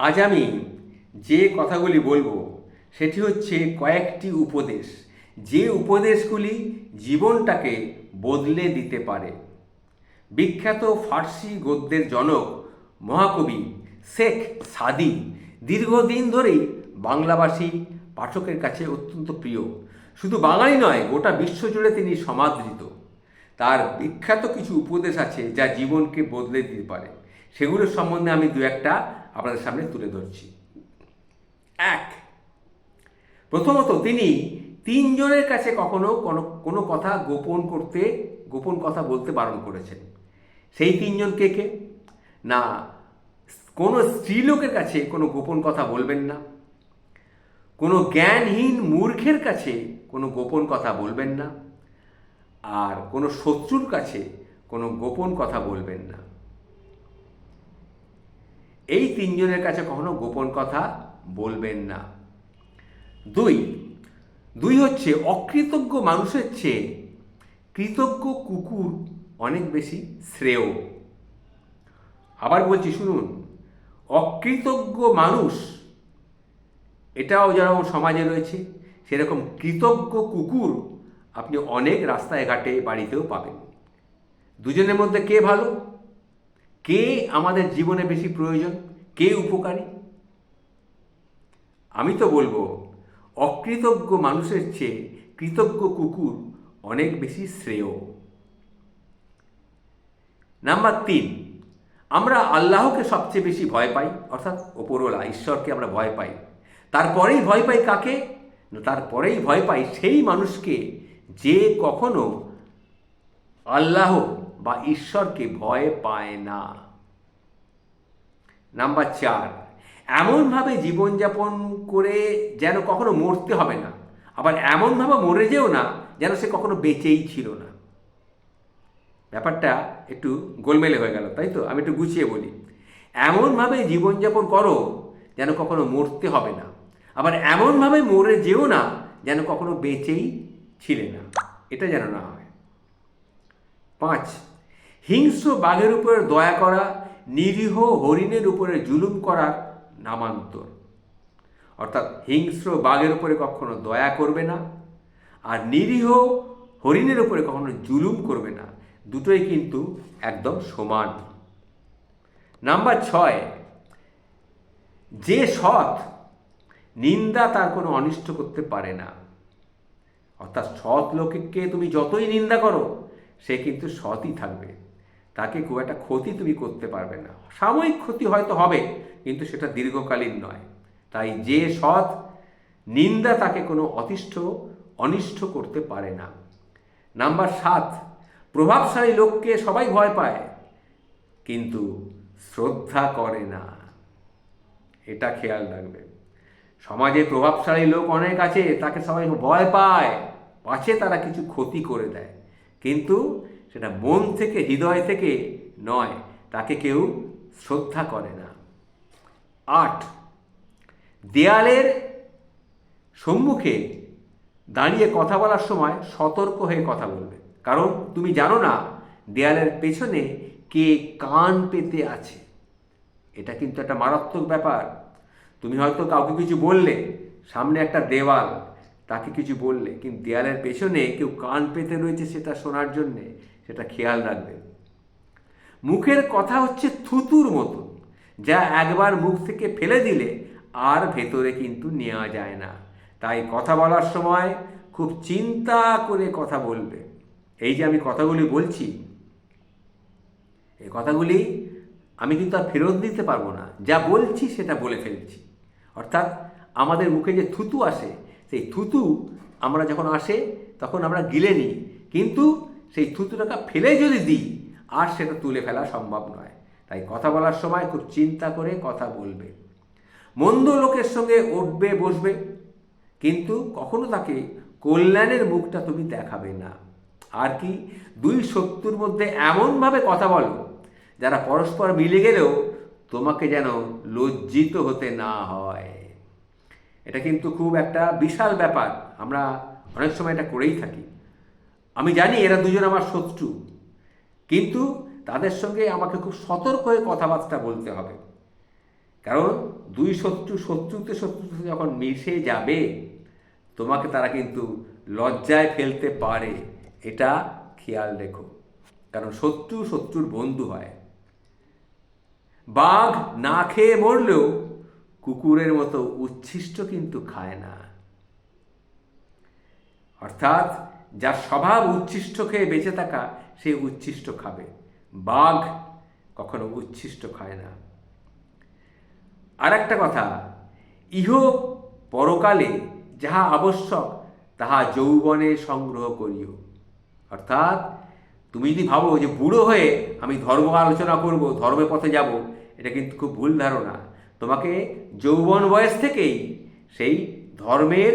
আজ আমি যে কথাগুলি বলবো সেটি হচ্ছে কয়েকটি উপদেশ, যে উপদেশগুলি জীবনটাকে বদলে দিতে পারে। বিখ্যাত ফার্সি গদ্যের জনক মহাকবি শেখ সাদি দীর্ঘদিন ধরেই বাংলাভাষী পাঠকের কাছে অত্যন্ত প্রিয়। শুধু বাঙালি নয়, গোটা বিশ্বজুড়ে তিনি সমাদৃত। তার বিখ্যাত কিছু উপদেশ আছে যা জীবনকে বদলে দিতে পারে। সেগুলোর সম্বন্ধে আমি দু একটা আপনাদের সামনে তুলে ধরছি। এক, প্রথমত তিনি তিনজনের কাছে কখনো কোনো কোনো কথা গোপন কথা বলতে বারণ করেছেন। সেই তিনজন কে কে? না, কোনো স্ত্রীলোকের কাছে কোনো গোপন কথা বলবেন না, কোনো জ্ঞানহীন মূর্খের কাছে কোনো গোপন কথা বলবেন না, আর কোনো শত্রুর কাছে কোনো গোপন কথা বলবেন না। এই তিনজনের কাছে কখনো গোপন কথা বলবেন না। দুই হচ্ছে অকৃতজ্ঞ মানুষের চেয়ে কৃতজ্ঞ কুকুর অনেক বেশি শ্রেয়। আবার বলছি, শুনুন, অকৃতজ্ঞ মানুষ এটাও যেরকম সমাজে রয়েছে, সেরকম কৃতজ্ঞ কুকুর আপনি অনেক রাস্তায় ঘাটে বাড়িতেও পাবেন। দুজনের মধ্যে কে ভালো, কে আমাদের জীবনে বেশি প্রয়োজন, কে উপকারী? আমি তো বলবো অকৃতজ্ঞ মানুষের চেয়ে কৃতজ্ঞ কুকুর অনেক বেশি শ্রেয়। নাম্বার ৩, আমরা আল্লাহকে সবচেয়ে বেশি ভয় পাই, অর্থাৎ ওপরওয়ালা ঈশ্বরকে আমরা ভয় পাই। তারপরেই ভয় পাই কাকে? তারপরেই ভয় পাই সেই মানুষকে যে কখনো আল্লাহ বা ঈশ্বরকে ভয় পায় না। নাম্বার ৪, এমনভাবে জীবনযাপন করে যেন কখনো মরতে হবে না, আবার এমনভাবে মরে যেও না যেন সে কখনো বেঁচেই ছিল না। ব্যাপারটা একটু গোলমেলে হয়ে গেল, তাই তো? আমি একটু গুছিয়ে বলি। এমনভাবে জীবনযাপন করো যেন কখনো মরতে হবে না, আবার এমনভাবে মরে যেও না যেন কখনো বেঁচেই ছিলে না, এটা যেন না হয়। ৫, হিংস্র বাঘের উপরে দয়া করা নিরীহ হরিণের উপরে জুলুম করার নামান্তর। অর্থাৎ হিংস্র বাঘের উপরে কখনো দয়া করবে না, আর নিরীহ হরিণের উপরে কখনো জুলুম করবে না, দুটোই কিন্তু একদম সমান। নাম্বার ৬, যে সৎ নিন্দা তার কোনো অনিষ্ট করতে পারে না। অর্থাৎ সৎ লোককে তুমি যতই নিন্দা করো সে কিন্তু সৎই থাকবে, তাকে খুব একটা ক্ষতি তুমি করতে পারবে না। সাময়িক ক্ষতি হয়তো হবে, কিন্তু সেটা দীর্ঘকালীন নয়। তাই যে সৎ নিন্দা তাকে কোনো অনিষ্ট করতে পারে না। নাম্বার ৭, প্রভাবশালী লোককে সবাই ভয় পায় কিন্তু শ্রদ্ধা করে না, এটা খেয়াল রাখবে। সমাজে প্রভাবশালী লোক অনেক আছে, তাকে সবাই ভয় পায়, পাছে তারা কিছু ক্ষতি করে দেয়, কিন্তু সেটা মন থেকে হৃদয় থেকে নয়, তাকে কেউ শ্রদ্ধা করে না। ৮, দেয়ালের সম্মুখে দাঁড়িয়ে কথা বলার সময় সতর্ক হয়ে কথা বলবে, কারণ তুমি জানো না দেয়ালের পেছনে কে কান পেতে আছে। এটা কিন্তু একটা মারাত্মক ব্যাপার। তুমি হয়তো কাউকে কিছু বললে, সামনে একটা দেওয়াল, তাকে কিছু বললে, কিন্তু দেয়ালের পেছনে কেউ কান পেতে রয়েছে সেটা শোনার জন্যে, সেটা খেয়াল রাখবে। মুখের কথা হচ্ছে থুতুর মতো, যা একবার মুখ থেকে ফেলে দিলে আর ভেতরে কিন্তু নেওয়া যায় না। তাই কথা বলার সময় খুব চিন্তা করে কথা বলবে। এই যে আমি কথাগুলি বলছি, এই কথাগুলি আমি কিন্তু আর ফেরত দিতে পারবো না, যা বলছি সেটা বলে ফেলছি। অর্থাৎ আমাদের মুখে যে থুতু আসে, সেই থুতু আমরা যখন আসে তখন আমরা গিলে নিই, কিন্তু সেই থুতুটাকে ফেলে যদি দিই আর সেটা তুলে ফেলা সম্ভব নয়। তাই কথা বলার সময় খুব চিন্তা করে কথা বলবে। মন্দ লোকের সঙ্গে উঠবে বসবে, কিন্তু কখনো তাকে কল্যাণের মুখটা তুমি দেখাবে না। আর কি, দুই শত্রুর মধ্যে এমনভাবে কথা বলো যারা পরস্পর মিলে গেলেও তোমাকে যেন লজ্জিত হতে না হয়। এটা কিন্তু খুব একটা বিশাল ব্যাপার, আমরা অনেক সময় এটা করেই থাকি। আমি জানি এরা দুজন আমার শত্রু, কিন্তু তাদের সঙ্গে আমাকে খুব সতর্ক হয়ে কথাবার্তা বলতে হবে, কারণ দুই শত্রুতে যখন মিশে যাবে, তোমাকে তারা কিন্তু লজ্জায় ফেলতে পারে, এটা খেয়াল রেখো। কারণ শত্রুর বন্ধু হয়। বাঘ না খেয়ে মরলেও কুকুরের মতো উচ্ছিষ্ট কিন্তু খায় না। অর্থাৎ যার স্বভাব উচ্ছিষ্ট খেয়ে বেঁচে থাকা, সে উচ্ছিষ্ট খাবে। বাঘ কখনো উচ্ছিষ্ট খায় না। আর একটা কথা, ইহ পরকালে যাহা আবশ্যক তাহা যৌবনে সংগ্রহ করিও। অর্থাৎ তুমি যদি ভাবো যে বুড়ো হয়ে আমি ধর্ম আলোচনা করব, ধর্মের পথে যাব, এটা কিন্তু খুব ভুল ধারণা। তোমাকে যৌবন বয়স থেকেই সেই ধর্মের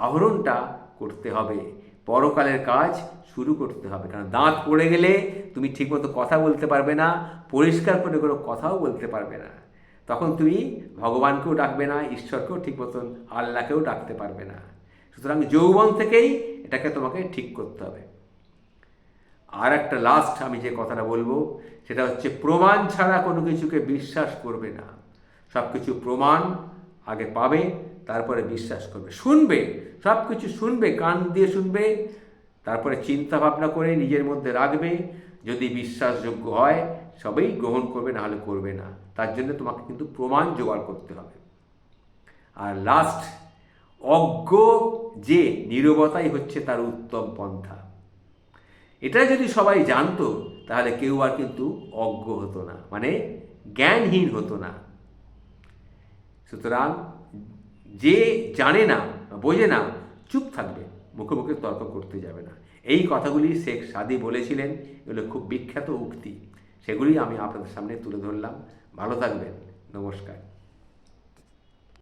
আহরণটা করতে হবে, পরকালের কাজ শুরু করতে হবে। কারণ দাঁত পড়ে গেলে তুমি ঠিকমতো কথা বলতে পারবে না, পরিষ্কার করে কোনো কথাও বলতে পারবে না। তখন তুমি ভগবানকেও ডাকবে না, ঈশ্বরকেও ঠিক মতন, আল্লাহকেও ডাকতে পারবে না। সুতরাং যৌবন থেকেই এটাকে তোমাকে ঠিক করতে হবে। আর একটা লাস্ট আমি যে কথাটা বলবো সেটা হচ্ছে, প্রমাণ ছাড়া কোনো কিছুকে বিশ্বাস করবে না। সব কিছু প্রমাণ আগে পাবে, তারপরে বিশ্বাস করবে। শুনবে, সব কিছু শুনবে, কান দিয়ে শুনবে, তারপরে চিন্তা ভাবনা করে নিজের মধ্যে রাখবে। যদি বিশ্বাসযোগ্য হয় সবেই গ্রহণ করবে, না হলে করবে না। তার জন্য তোমাকে কিন্তু প্রমাণ জোগাড় করতে হবে। আর লাস্ট, অজ্ঞ যে নীরবতাই হচ্ছে তার উত্তম পন্থা। এটা যদি সবাই জানতো তাহলে কেউ আর কিন্তু অজ্ঞ হতো না, মানে জ্ঞানহীন হতো না। সুতরাং যে জানে না, বোঝে না, চুপ থাকবে, মুখে মুখে তর্ক করতে যাবে না। এই কথাগুলি শেখ সাদী বলেছিলেন। এগুলো খুব বিখ্যাত উক্তি, সেগুলি আমি আপনাদের সামনে তুলে ধরলাম। ভালো থাকবেন, নমস্কার।